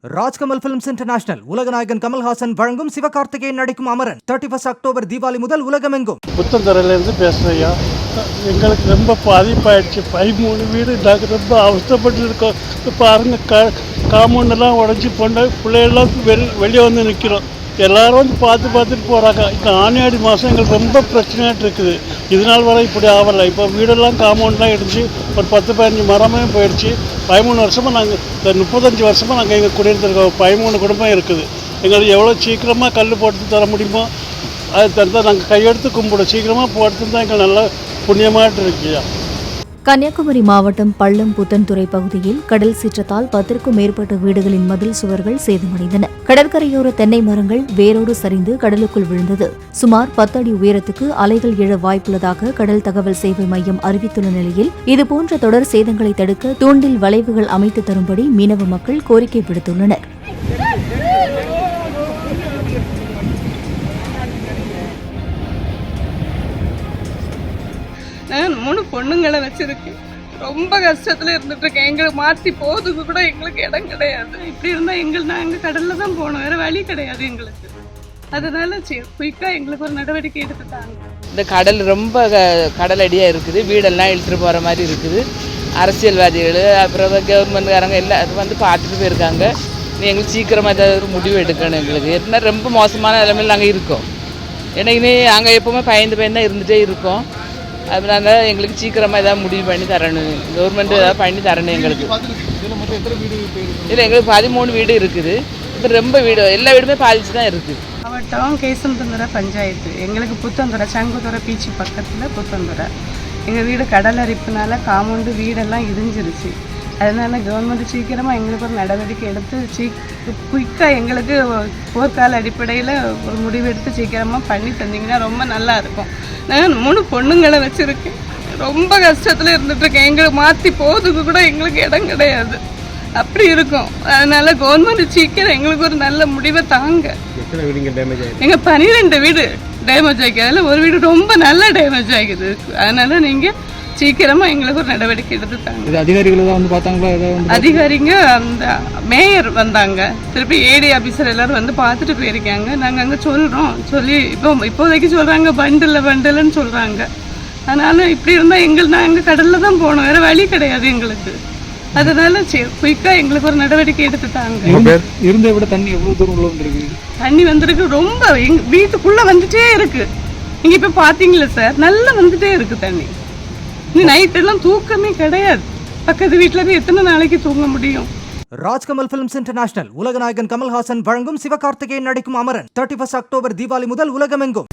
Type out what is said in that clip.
Rajkamal films international உலகநாயகன் கமல்ஹாசன் வழங்கும் சிவகார்த்திகேயன் நடிக்கும் Amaran 31 October Deepavali முதல் உலகமெங்கும். புத்தந்தரையிலேருந்து பேசுகிறையா. எங்களுக்கு ரொம்ப பாதிப்பாயிடுச்சு. 13 வீடு நாங்கள் ரொம்ப அவஸ்தப்பட்டு இருக்கோம். இப்போ பாருங்கள், காம்பவுண்டெல்லாம் உடஞ்சி போன பிள்ளைகள்லாம் வெளியே வந்து நிற்கிறோம். எல்லோரும் வந்து பார்த்துட்டு போகிறாங்க. இந்த ஆனியாடி மாதம் எங்களுக்கு ரொம்ப பிரச்சனையாட்டு இருக்குது. இதனால் வரை இப்படி ஆகலை. இப்போ வீடெல்லாம் காம்பவுண்ட்லாம் இடிச்சு ஒரு 10-15 மரமே போயிடுச்சு. 13 வருஷமாக நாங்கள் இந்த 35 வருஷமாக நாங்கள் எங்கள் குடியிருந்திருக்கோம். 13 குடும்பம் இருக்குது. எங்களுக்கு எவ்வளோ சீக்கிரமாக கல் போட்டு தர முடியுமோ அது தந்தால் நாங்கள் கையெடுத்து கும்பிடும். சீக்கிரமாக போட்டு தான் எங்களுக்கு நல்லா புண்ணியமாகிட்டு இருக்கியா. கன்னியாகுமரி மாவட்டம் பள்ளம் புத்தன்துறை பகுதியில் கடல் சீற்றத்தால் 10க்கும் மேற்பட்ட வீடுகளின் மதில் சுவர்கள் சேதமடைந்தன. கடற்கரையோர தென்னை மரங்கள் வேரோடு சரிந்து கடலுக்குள் விழுந்தது. சுமார் 10 அடி உயரத்துக்கு அலைகள் எழ வாய்ப்புள்ளதாக கடல் தகவல் சேவை மையம் அறிவித்துள்ள நிலையில் இதுபோன்ற தொடர் சேதங்களை தடுக்க தூண்டில் வளைவுகள் அமைத்து தரும்படி மீனவ மக்கள் கோரிக்கை விடுத்துள்ளனர். நான் 3 பொண்ணுங்களை வச்சிருக்கேன். ரொம்ப கஷ்டத்துல இருந்துட்டு இருக்கேன். எங்களுக்கு மாற்றி போதுக்கு கூட எங்களுக்கு இடம் கிடையாது. இப்படி இருந்தால் நாங்கள் கடல்ல தான் போகணும், வேற வழி கிடையாது எங்களுக்கு. அதனால குயிக்கா எங்களுக்கு ஒரு நடவடிக்கை எடுத்துட்டாங்க. இந்த கடல் ரொம்ப கடல் அடியாக இருக்குது. வீடெல்லாம் இழுத்துட்டு போகிற மாதிரி இருக்குது. அரசியல்வாதிகள் அப்புறம் கவர்மெண்ட்காரங்க எல்லாம் வந்து பார்த்துட்டு போயிருக்காங்க. எங்களுக்கு சீக்கிரமாக ஏதாவது ஒரு முடிவு எடுக்கணும். எங்களுக்கு ஏன்னா ரொம்ப மோசமான நிலைமையில் நாங்கள் இருக்கோம். ஏன்னா இனி நாங்கள் எப்போவுமே பயந்து தான் இருந்துகிட்டே இருக்கோம். அதனால எங்களுக்கு சீக்கிரமாக ஏதாவது முடிவு பண்ணி தரணும். கவர்மெண்ட் ஏதாவது பண்ணி தரணும் எங்களுக்கு. இல்லை, எங்களுக்கு 13 வீடு இருக்குது. இப்போ ரொம்ப வீடு எல்லா வீடுமே பாதிச்சு தான் இருக்குது. மாவட்டம் கேசம்பந்துறை பஞ்சாயத்து. எங்களுக்கு புத்தந்துறை சங்குதுறை பீச்சு பக்கத்தில் புத்தந்துறை. எங்கள் வீடு கடல் அரிப்புனால காம்பவுண்டு வீடெல்லாம் இடிஞ்சிருச்சு. அதனால கவர்மெண்ட் சீக்கிரமாக எங்களுக்கு ஒரு நடவடிக்கை எடுத்து குயிக்காக எங்களுக்கு போர்க்கால அடிப்படையில் ஒரு முடிவு எடுத்து சீக்கிரமாக பண்ணி தந்தீங்கன்னா ரொம்ப நல்லா இருக்கும். நான் 3 பொண்ணுங்களை வச்சுருக்கேன். ரொம்ப கஷ்டத்தில் இருந்துகிட்ருக்கேன். எங்களுக்கு மாற்றி போகிறதுக்கு கூட எங்களுக்கு இடம் கிடையாது. அப்படி இருக்கும். அதனால கவர்மெண்ட் சீக்கிரம் எங்களுக்கு ஒரு நல்ல முடிவை தாங்க. எங்கள் 12 வீடு டேமேஜ் ஆகிக்குது. அதில் ஒரு வீடு ரொம்ப நல்லா டேமேஜ் ஆகிக்குது. அதனால நீங்கள் சீக்கிரமாக எங்களுக்கு ஒரு நடவடிக்கை எடுத்துட்டாங்க. அதிகாரிகள் தான் வந்து பார்த்தாங்களா? அதிகாரிங்க அந்த மேயர் வந்தாங்க. திருப்பி ஏடி ஆஃபீஸர் எல்லாரும் வந்து பார்த்துட்டு போயிருக்காங்க. நாங்கள் அங்கே சொல்கிறோம். சொல்லி இப்போதைக்கு சொல்கிறாங்க பண்டில்னு சொல்கிறாங்க. அதனால இப்படி இருந்தால் நாங்கள் கடலில் தான் போகணும், வேறு வழி கிடையாது எங்களுக்கு. அதனால குயிக்காக எங்களுக்கு ஒரு நடவடிக்கை எடுத்துட்டாங்க. இருந்த விட தண்ணி எவ்வளோ தூரம் உள்ள வந்துருக்கு? தண்ணி வந்திருக்கு. ரொம்ப வீட்டுக்குள்ளே வந்துட்டே இருக்கு. நீங்கள் இப்போ பார்த்தீங்களா சார், நல்லா வந்துட்டே இருக்கு தண்ணி. நீ நைட்டெல்லாம் தூக்கமே கிடையாது. பக்கத்து வீட்டில் போய் எத்தனை நாளைக்கு தூங்க முடியும்? ராஜ்கமல் ஃபிலிம்ஸ் இன்டர்நேஷனல் உலகநாயகன் கமல்ஹாசன் வழங்கும் சிவகார்த்திகேயன் நடிக்கும் அமரன் 31 அக்டோபர் தீபாவளி முதல் உலகமெங்கும்.